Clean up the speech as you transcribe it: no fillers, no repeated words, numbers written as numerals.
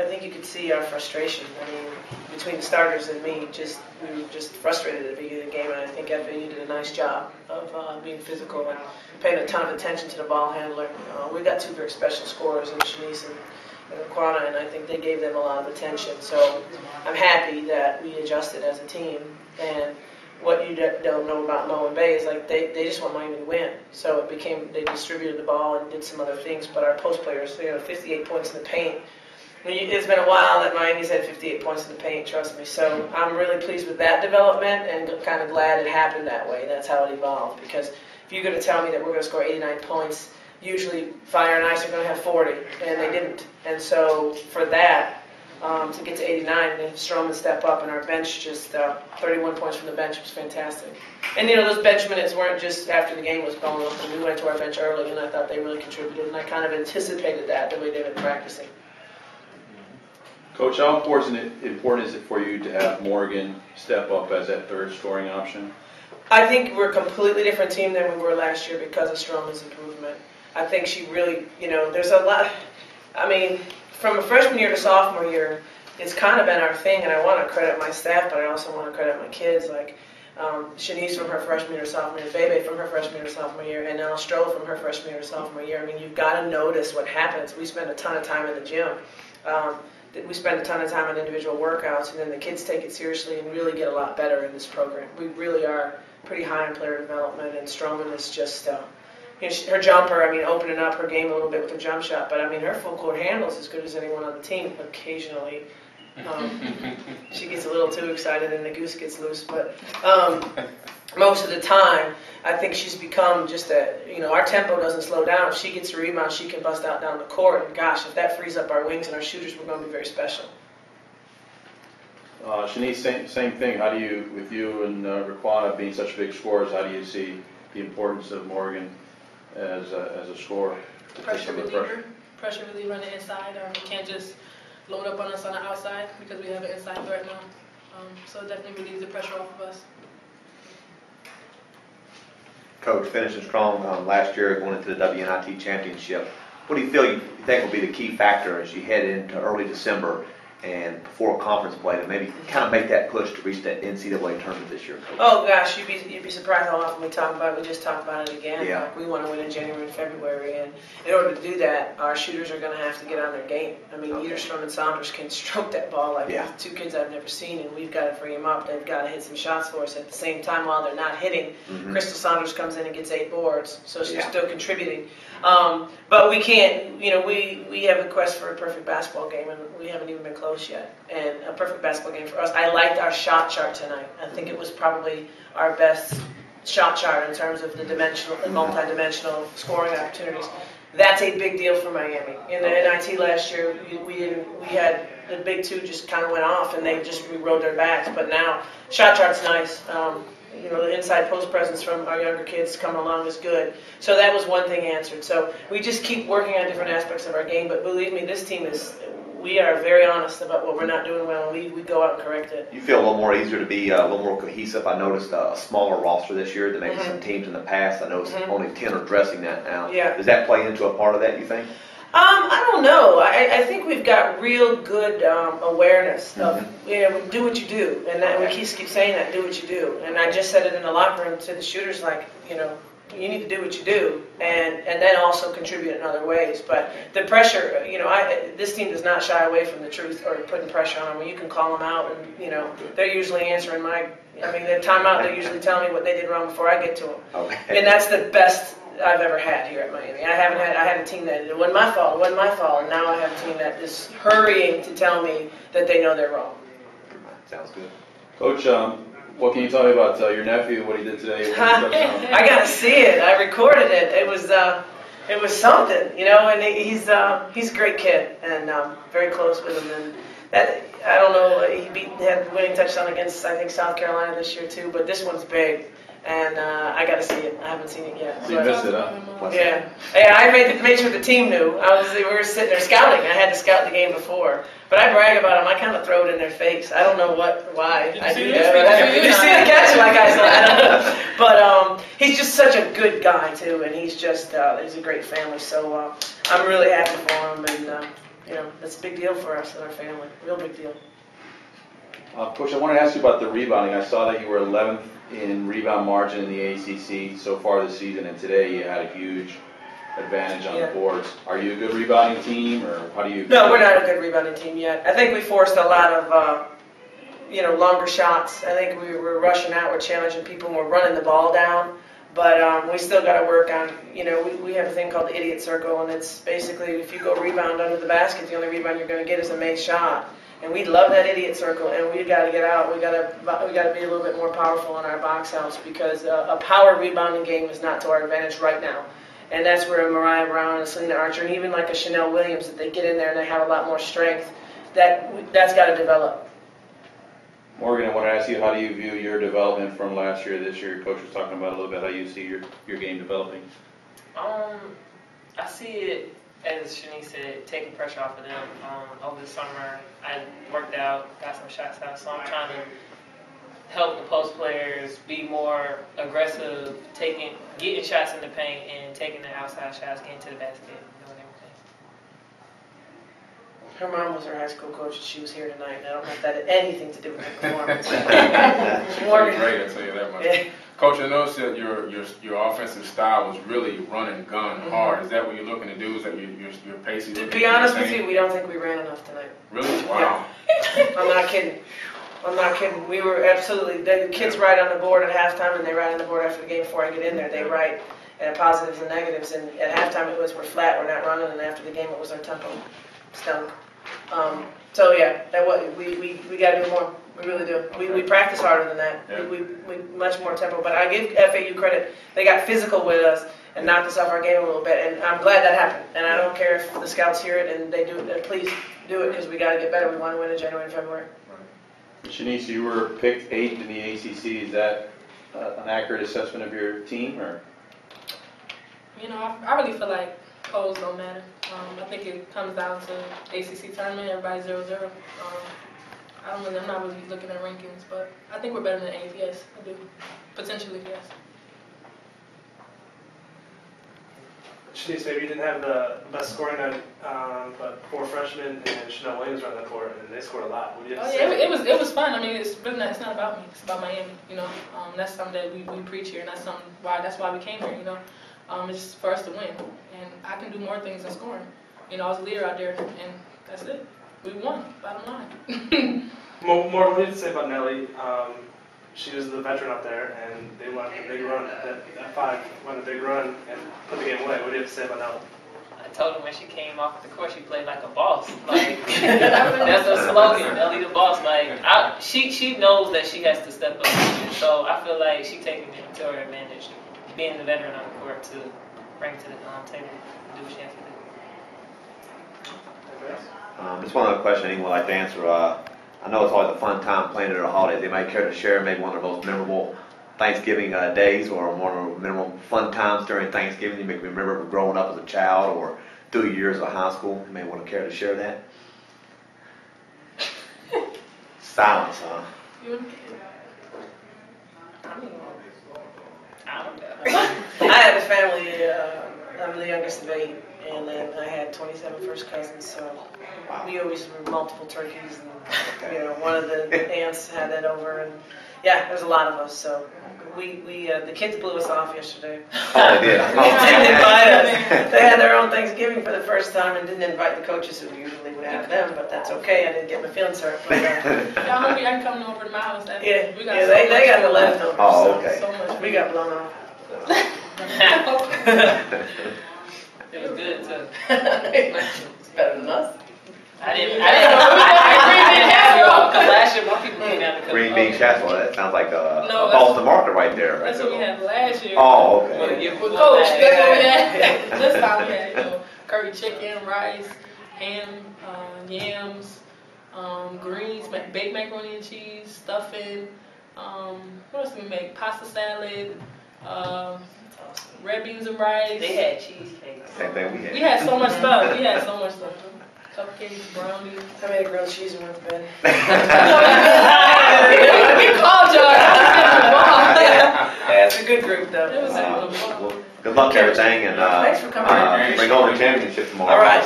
I think you could see our frustration. I mean, between the starters and me, we were just frustrated at the beginning of the game, and I think FAU did a nice job of being physical and paying a ton of attention to the ball handler. We got two very special scorers in Shenise and Aquana, and I think they gave them a lot of attention. So I'm happy that we adjusted as a team. And what you don't know about Mo and Bay is like they just want Miami to win. So it became they distributed the ball and did some other things. But our post players, 58 points in the paint. I mean, it's been a while that Miami's had 58 points in the paint, trust me. So I'm really pleased with that development and kind of glad it happened that way. That's how it evolved. Because if you're going to tell me that we're going to score 89 points, usually Fire and Ice are going to have 40, and they didn't. And so for that, to get to 89, and then Stroman step up, and our bench just 31 points from the bench was fantastic. And those bench minutes weren't just after the game was going up, and we went to our bench early, and I thought they really contributed, and I kind of anticipated that the way they've been practicing. Coach, how important is it for you to have Morgan step up as that third scoring option? I think we're a completely different team than we were last year because of Stroman's improvement. I think she really, there's a lot. I mean, from a freshman year to sophomore year, it's kind of been our thing, and I want to credit my staff, but I also want to credit my kids, like Shenise from her freshman year to sophomore year, Bebe from her freshman year to sophomore year, and now Stro from her freshman year to sophomore year. I mean, you've got to notice what happens. We spend a ton of time in the gym. We spend a ton of time on individual workouts, and then the kids take it seriously and really get a lot better in this program. We really are pretty high in player development, and Stroman is just her jumper, opening up her game a little bit with her jump shot, but her full court handle's as good as anyone on the team. Occasionally, she gets a little too excited and the goose gets loose, but most of the time, I think she's become just our tempo doesn't slow down. If she gets a rebound, she can bust out down the court, and gosh, if that frees up our wings and our shooters, we're going to be very special. Shenise, same thing. How do you, with you and Raquana being such big scorers, how do you see the importance of Morgan as a scorer? Pressure reliever on the inside. We can't just load up on us on the outside because we have an inside threat now. So it definitely relieves the pressure off of us. Coach, finishing strong last year, going into the WNIT championship. What do you think will be the key factor as you head into early December and before conference play to maybe kind of make that push to reach that NCAA tournament this year, Coach? Oh gosh, you'd be surprised how often we talk about it. We just talked about it again. Yeah. Like we want to win in January and February, and in order to do that, our shooters are going to have to get on their game. Ederstrom and Saunders can stroke that ball like two kids I've never seen, and we've got to free them up. They've got to hit some shots for us at the same time while they're not hitting. Mm-hmm. Crystal Saunders comes in and gets 8 boards, so she's still contributing. But we can't, we have a quest for a perfect basketball game, and we haven't even been close yet. And a perfect basketball game for us. I liked our shot chart tonight. I think it was probably our best shot chart in terms of the multi-dimensional scoring opportunities. That's a big deal for Miami. In the NIT last year, we had the big two just kind of went off, and we rode their backs. But now, shot chart's nice. The inside post presence from our younger kids coming along is good. So that was one thing answered. So we just keep working on different aspects of our game. But believe me, this team we are very honest about what we're not doing well, and we go out and correct it. You feel a little more easier to be a little more cohesive. I noticed a smaller roster this year than maybe some teams in the past. I noticed only 10 are dressing that now. Yeah. Does that play into a part of that, you think? I don't know. I think we've got real good awareness of, do what you do. And we keep saying that, do what you do. And I just said it in the locker room to the shooters, like, you need to do what you do and then also contribute in other ways. But the pressure, this team does not shy away from the truth or putting pressure on them. When you can call them out and, they're usually answering their timeout, they usually tell me what they did wrong before I get to them. Okay. And that's the best I've ever had here at Miami. I had a team that it wasn't my fault, and now I have a team that is hurrying to tell me that they know they're wrong. Sounds good. Coach, what can you tell me about your nephew, what he did today? I got to see it. I recorded it. It was something, and he's a great kid, and very close with him. And that, I don't know, he had the winning touchdown against, I think, South Carolina this year too, but this one's big. And I got to see it. I haven't seen it yet. So you missed it, huh? Yeah. I made sure the team knew. We were sitting there scouting. I had to scout the game before. But I brag about them. I kind of throw it in their face. I don't know why I do that. Did you see the catch? Like I said, I don't know. But he's just such a good guy, too. And he's a great family. So I'm really happy for him. And that's a big deal for us and our family. Real big deal. Coach, I wanted to ask you about the rebounding. I saw that you were 11th in rebound margin in the ACC so far this season, and today you had a huge advantage on the boards. Are you a good rebounding team, or how do you? No, we're not a good rebounding team yet. I think we forced a lot of, longer shots. I think we were rushing out, we're challenging people, and we're running the ball down. But we still got to work on, we have a thing called the idiot circle, and it's basically if you go rebound under the basket, the only rebound you're going to get is a made shot. And we love that idiot circle, and we got to get out. We got to be a little bit more powerful in our box outs because a power rebounding game is not to our advantage right now. And that's where Mariah Brown and Selena Archer, and even like a Chanel Williams, that they get in there and they have a lot more strength. That's got to develop. Morgan, I want to ask you, how do you view your development from last year to this year? Coach was talking about a little bit how you see your game developing. I see it, as Shenise said, taking pressure off of them. Over the summer, I worked out, got some shots out, so I'm trying to help the post players be more aggressive, getting shots in the paint and taking the outside shots, getting to the basket, doing everything. Her mom was her high school coach, and she was here tonight, and I don't know if that had anything to do with the performance. Morgan. Great, I'll tell you that much. Yeah. Coach, I noticed that your offensive style was really run and gun hard. Is that what you're looking to do? Is that your pacing? To be honest with you, we don't think we ran enough tonight. Really? Wow. Yeah. I'm not kidding. We were absolutely, the kids write on the board at halftime, and they write on the board after the game before I get in there. They write positives and negatives, and at halftime it was we're flat, we're not running, and after the game it was our tempo stunk. So yeah, we got to do more. We really do. We practice harder than that. Yeah. We much more tempo. But I give FAU credit. They got physical with us and knocked us off our game a little bit. And I'm glad that happened. And I don't care if the scouts hear it and they do it. Please do it because we got to get better. We want to win in January and February. Right. Shenise, you were picked 8th in the ACC. Is that an accurate assessment of your team, or? I really feel like polls don't matter. I think it comes down to ACC tournament. Everybody's 0-0. I'm not really looking at rankings, but I think we're better than 8th. Yes, I do. Potentially, yes. Shenise, maybe you didn't have the best scoring night, but 4 freshmen and Chanel Williams were on the court, and they scored a lot. What do you have to say? It was fun. I mean, it's not about me. It's about Miami. That's something that we preach here, and that's why we came here. It's for us to win, and I can do more things than scoring. I was a leader out there, and that's it. We won, bottom line. More, what do you have to say about Nelly? She was the veteran out there, and they went a big run. That 5 went a big run and put the game away. What do you have to say about Nelly? I told her when she came off the court, she played like a boss. Like that's her slogan, Nelly the boss. Like she knows that she has to step up. So I feel like she's taking it to her advantage, being the veteran on the court to bring to the table, do what she has to do. Just one other question anyone would like to answer. I know it's always a fun time playing at a holiday. They might care to share maybe one of the most memorable Thanksgiving days or one of the memorable fun times during Thanksgiving you make me remember growing up as a child or through years of high school. You may want to care to share that. Silence, huh? I have a family. I'm the youngest of 8. And then I had 27 first cousins, so we always were multiple turkeys, and one of the aunts had that over, and yeah, there's a lot of us. So the kids blew us off yesterday. Oh, they did. They didn't invite us. They had their own Thanksgiving for the first time and didn't invite the coaches who usually would have them, but that's okay. I didn't get my feelings hurt. But, y'all hungry? I can come over to my house. Yeah, they got the leftovers. Oh, okay. So much. We got blown off. It was good too. It's better than us. I didn't have you all because last year more people came out because Green bean casserole. That sounds like a Boston market right there. Right? That's what we had last year. Oh, okay. With Coach, that's what we had. This time we had curry chicken, rice, ham, yams, greens, baked macaroni and cheese, stuffing. What else did we make? Pasta salad. Red beans and rice. They had cheesecake. Same thing we had. We had so much stuff. Cupcakes, brownies. I made a grilled cheese and went to bed. We called y'all. Yeah, it's a good group though. It was Good luck to everything, and thanks for coming. bring home the championship tomorrow. All right.